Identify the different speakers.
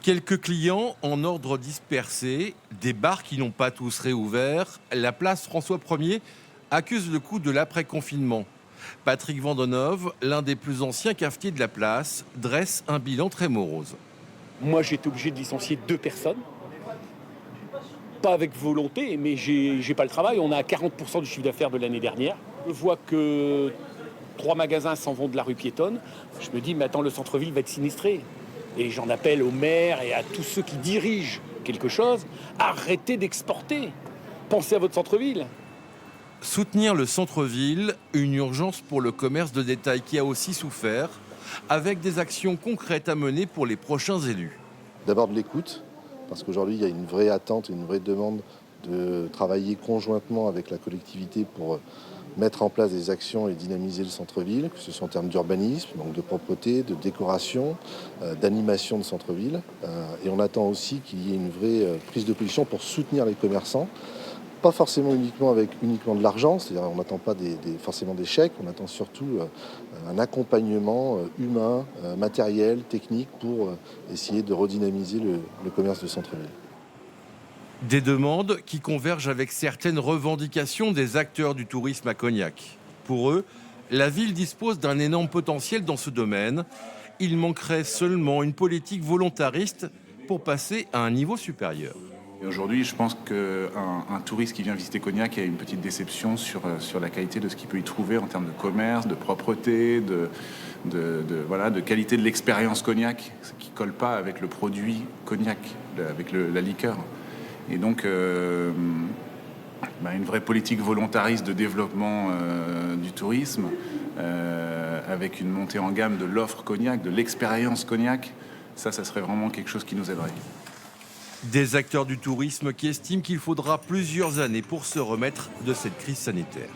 Speaker 1: Quelques clients en ordre dispersé, des bars qui n'ont pas tous réouvert, la place François 1er accuse le coup de l'après-confinement. Patrick Vandonov, l'un des plus anciens cafetiers de la place, dresse un bilan très morose.
Speaker 2: Moi, j'ai été obligé de licencier 2 personnes. Pas avec volonté, mais j'ai pas le travail. On a 40% du chiffre d'affaires de l'année dernière. Je vois que 3 magasins s'en vont de la rue piétonne. Je me dis, mais attends, le centre-ville va être sinistré. Et j'en appelle au maire et à tous ceux qui dirigent quelque chose. Arrêtez d'exporter. Pensez à votre centre-ville.
Speaker 1: Soutenir le centre-ville, une urgence pour le commerce de détail qui a aussi souffert, avec des actions concrètes à mener pour les prochains élus.
Speaker 3: D'abord de l'écoute, parce qu'aujourd'hui il y a une vraie attente, une vraie demande de travailler conjointement avec la collectivité pour mettre en place des actions et dynamiser le centre-ville, que ce soit en termes d'urbanisme, donc de propreté, de décoration, d'animation de centre-ville. Et on attend aussi qu'il y ait une vraie prise de position pour soutenir les commerçants. Pas forcément uniquement avec de l'argent, c'est-à-dire on n'attend pas forcément des chèques, on attend surtout un accompagnement humain, matériel, technique pour essayer de redynamiser le commerce de centre-ville.
Speaker 1: Des demandes qui convergent avec certaines revendications des acteurs du tourisme à Cognac. Pour eux, la ville dispose d'un énorme potentiel dans ce domaine. Il manquerait seulement une politique volontariste pour passer à un niveau supérieur.
Speaker 4: Et aujourd'hui, je pense qu'un touriste qui vient visiter Cognac a une petite déception sur la qualité de ce qu'il peut y trouver en termes de commerce, de propreté, de qualité de l'expérience Cognac, ce qui ne colle pas avec le produit Cognac, avec la liqueur. Et donc, une vraie politique volontariste de développement du tourisme, avec une montée en gamme de l'offre Cognac, de l'expérience Cognac, ça serait vraiment quelque chose qui nous aiderait.
Speaker 1: Des acteurs du tourisme qui estiment qu'il faudra plusieurs années pour se remettre de cette crise sanitaire.